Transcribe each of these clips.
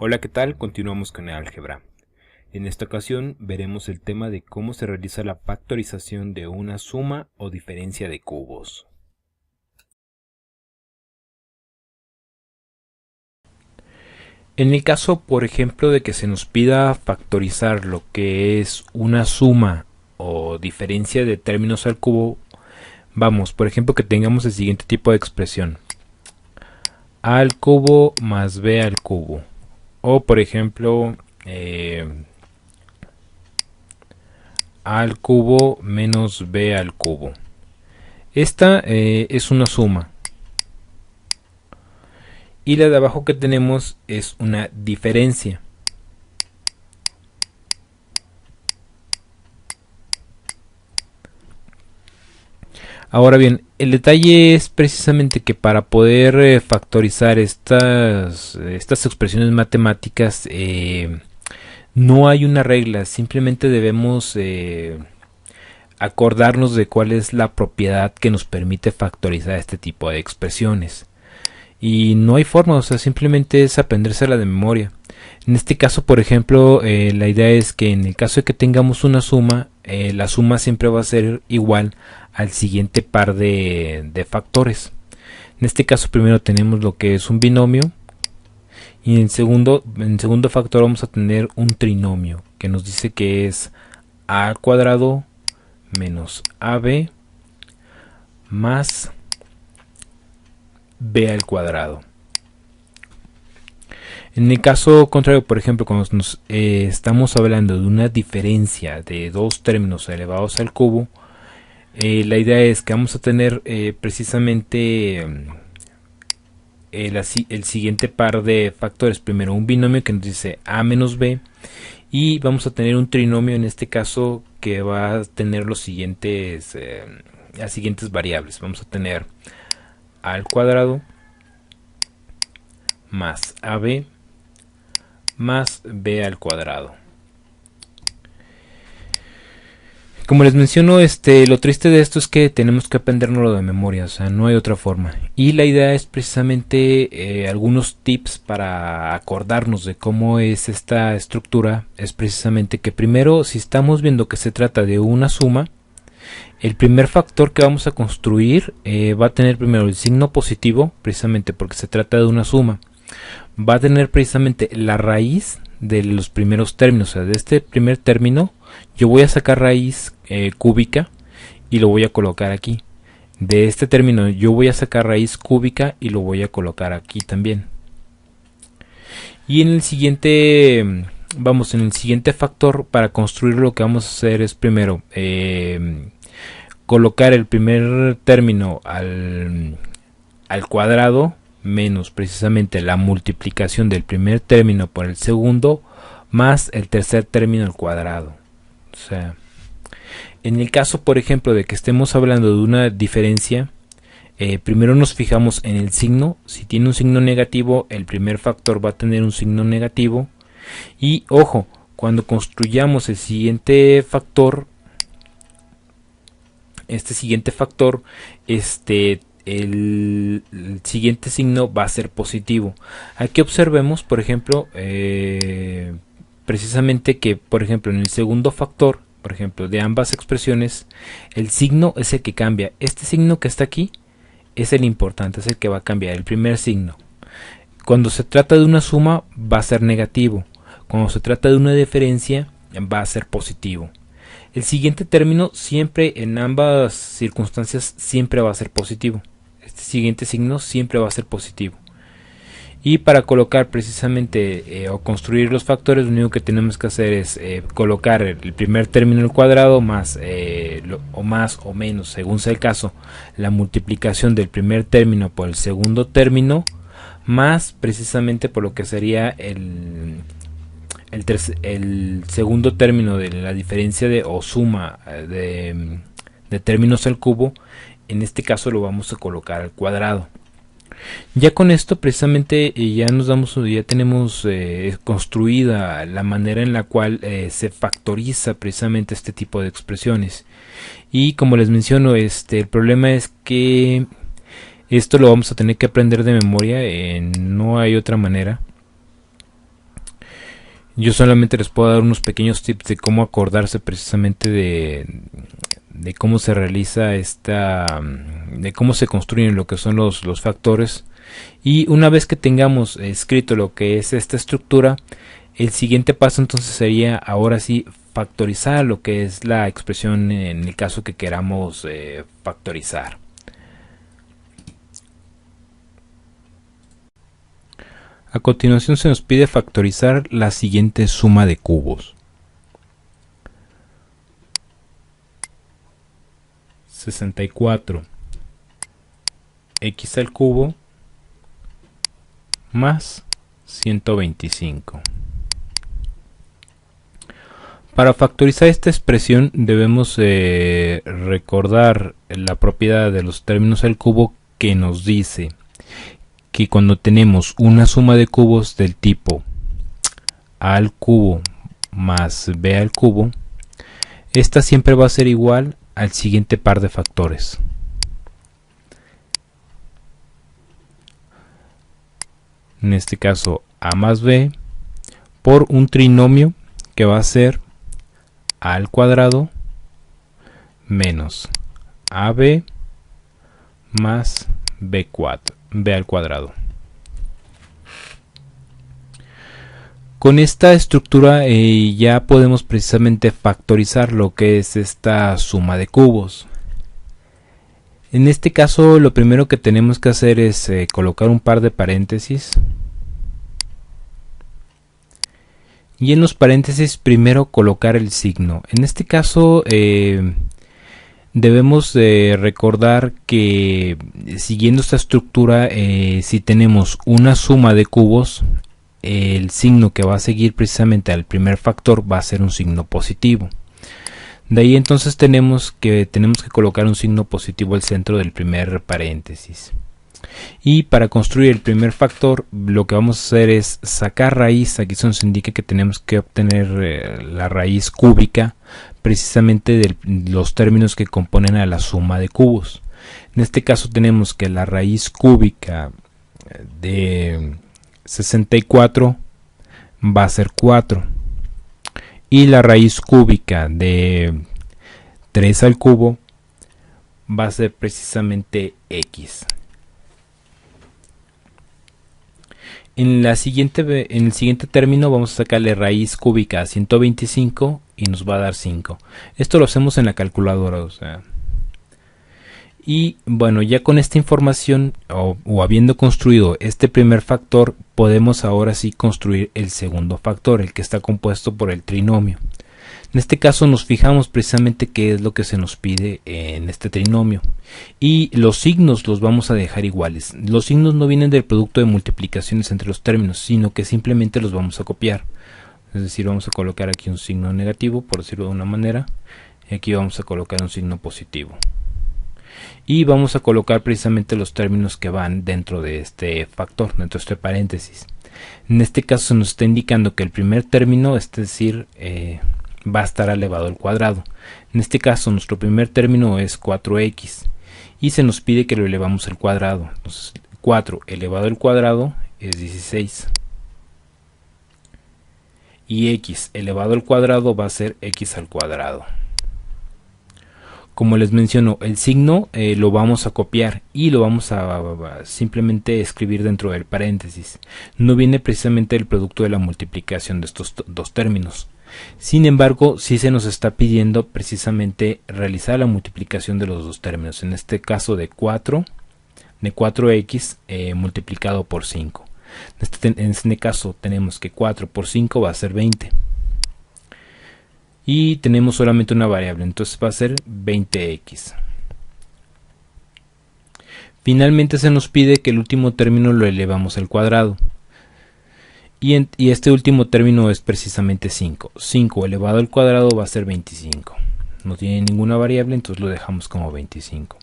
Hola, ¿qué tal? Continuamos con el álgebra. En esta ocasión veremos el tema de cómo se realiza la factorización de una suma o diferencia de cubos. En el caso, por ejemplo, de que se nos pida factorizar lo que es una suma o diferencia de términos al cubo, vamos, por ejemplo, que tengamos el siguiente tipo de expresión: a al cubo más b al cubo. O, por ejemplo, a al cubo menos b al cubo. Esta es una suma. Y la de abajo que tenemos es una diferencia. Ahora bien, el detalle es precisamente que para poder factorizar estas expresiones matemáticas no hay una regla, simplemente debemos acordarnos de cuál es la propiedad que nos permite factorizar este tipo de expresiones. Y no hay forma, o sea, simplemente es aprendérsela de memoria. En este caso, por ejemplo, la idea es que en el caso de que tengamos una suma, la suma siempre va a ser igual al siguiente par de factores. En este caso, primero tenemos lo que es un binomio, y en segundo factor vamos a tener un trinomio, que nos dice que es a al cuadrado menos ab más b al cuadrado. En el caso contrario, por ejemplo, cuando estamos hablando de una diferencia de dos términos elevados al cubo, la idea es que vamos a tener precisamente el siguiente par de factores. Primero un binomio que nos dice a menos b, y vamos a tener un trinomio en este caso que va a tener las siguientes variables. Vamos a tener a al cuadrado más ab más b al cuadrado. Como les menciono, lo triste de esto es que tenemos que aprendérnoslo de memoria, o sea, no hay otra forma. Y la idea es precisamente algunos tips para acordarnos de cómo es esta estructura. Es precisamente que primero, si estamos viendo que se trata de una suma, el primer factor que vamos a construir va a tener primero el signo positivo, precisamente porque se trata de una suma. Va a tener precisamente la raíz de los primeros términos, o sea, de este primer término yo voy a sacar raíz cúbica y lo voy a colocar aquí. De este término yo voy a sacar raíz cúbica y lo voy a colocar aquí también. Y en el siguiente, en el siguiente factor, para construir lo que vamos a hacer es primero colocar el primer término al cuadrado menos precisamente la multiplicación del primer término por el segundo más el tercer término al cuadrado. O sea, en el caso, por ejemplo, de que estemos hablando de una diferencia, primero nos fijamos en el signo. Si tiene un signo negativo, el primer factor va a tener un signo negativo. Y ojo, cuando construyamos el siguiente factor, el siguiente signo va a ser positivo. Aquí observemos, por ejemplo, precisamente que, por ejemplo, en el segundo factor, por ejemplo, de ambas expresiones, el signo es el que cambia. Este signo que está aquí es el importante, es el que va a cambiar, el primer signo. Cuando se trata de una suma va a ser negativo. Cuando se trata de una diferencia va a ser positivo. El siguiente término siempre, en ambas circunstancias, siempre va a ser positivo. Este siguiente signo siempre va a ser positivo. Y para colocar precisamente o construir los factores, lo único que tenemos que hacer es colocar el primer término al cuadrado más o menos, según sea el caso, la multiplicación del primer término por el segundo término, más precisamente por lo que sería el segundo término de la diferencia de o suma de términos al cubo. En este caso lo vamos a colocar al cuadrado. Ya con esto precisamente ya tenemos construida la manera en la cual se factoriza precisamente este tipo de expresiones. Y como les menciono, el problema es que esto lo vamos a tener que aprender de memoria, no hay otra manera. Yo solamente les puedo dar unos pequeños tips de cómo acordarse precisamente de cómo se realiza de cómo se construyen lo que son los factores. Y una vez que tengamos escrito lo que es esta estructura, el siguiente paso entonces sería ahora sí factorizar lo que es la expresión en el caso que queramos factorizar. A continuación se nos pide factorizar la siguiente suma de cubos. 64 x al cubo más 125. Para factorizar esta expresión debemos recordar la propiedad de los términos al cubo, que nos dice que cuando tenemos una suma de cubos del tipo a al cubo más b al cubo, esta siempre va a ser igual al siguiente par de factores. En este caso a más b por un trinomio que va a ser a al cuadrado menos ab más b al cuadrado. Con esta estructura ya podemos precisamente factorizar lo que es esta suma de cubos. En este caso lo primero que tenemos que hacer es colocar un par de paréntesis, y en los paréntesis primero colocar el signo. En este caso debemos recordar que siguiendo esta estructura, si tenemos una suma de cubos, el signo que va a seguir precisamente al primer factor va a ser un signo positivo. De ahí entonces tenemos que colocar un signo positivo al centro del primer paréntesis. Y para construir el primer factor, lo que vamos a hacer es sacar raíz. Aquí se nos indica que tenemos que obtener la raíz cúbica precisamente de los términos que componen a la suma de cubos. En este caso tenemos que la raíz cúbica de 64 va a ser 4, y la raíz cúbica de 3 al cubo va a ser precisamente x. En el siguiente término vamos a sacarle raíz cúbica a 125 y nos va a dar 5. Esto lo hacemos en la calculadora, y bueno, ya con esta información o habiendo construido este primer factor, podemos ahora sí construir el segundo factor, el que está compuesto por el trinomio. En este caso nos fijamos precisamente qué es lo que se nos pide en este trinomio, y los signos los vamos a dejar iguales. Los signos no vienen del producto de multiplicaciones entre los términos, sino que simplemente los vamos a copiar. Es decir, vamos a colocar aquí un signo negativo, por decirlo de una manera, y aquí vamos a colocar un signo positivo. Y vamos a colocar precisamente los términos que van dentro de este factor, dentro de este paréntesis. En este caso se nos está indicando que el primer término, es decir, va a estar elevado al cuadrado. En este caso nuestro primer término es 4x y se nos pide que lo elevamos al cuadrado. Entonces 4 elevado al cuadrado es 16, y x elevado al cuadrado va a ser x al cuadrado. Como les menciono, el signo lo vamos a copiar y lo vamos a simplemente escribir dentro del paréntesis. No viene precisamente el producto de la multiplicación de estos dos términos. Sin embargo, sí se nos está pidiendo precisamente realizar la multiplicación de los dos términos. En este caso de 4x multiplicado por 5. En este caso tenemos que 4 por 5 va a ser 20. Y tenemos solamente una variable, entonces va a ser 20x. Finalmente se nos pide que el último término lo elevamos al cuadrado. Y este último término es precisamente 5. 5 elevado al cuadrado va a ser 25. No tiene ninguna variable, entonces lo dejamos como 25.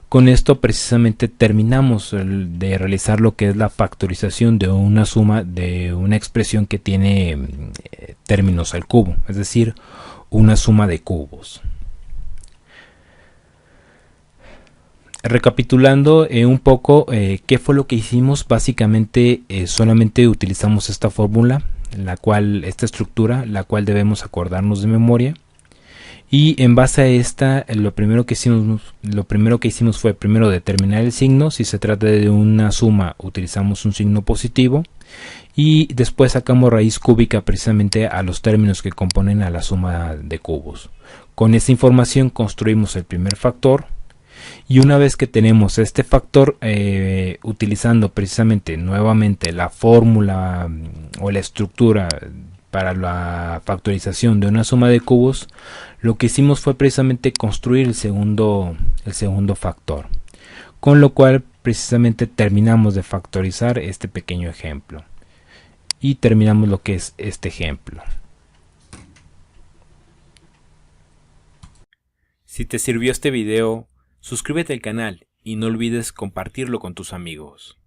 Con esto precisamente terminamos de realizar lo que es la factorización de una suma de una expresión que tiene términos al cubo, es decir, una suma de cubos. Recapitulando un poco qué fue lo que hicimos, básicamente solamente utilizamos esta fórmula, esta estructura, la cual debemos acordarnos de memoria. Y en base a esta, lo primero que hicimos fue primero determinar el signo. Si se trata de una suma, utilizamos un signo positivo. Y después sacamos raíz cúbica precisamente a los términos que componen a la suma de cubos. Con esta información construimos el primer factor. Y una vez que tenemos este factor, utilizando precisamente nuevamente la fórmula o la estructura para la factorización de una suma de cubos, lo que hicimos fue precisamente construir el segundo factor, con lo cual precisamente terminamos de factorizar este pequeño ejemplo y terminamos lo que es este ejemplo. Si te sirvió este video, suscríbete al canal y no olvides compartirlo con tus amigos.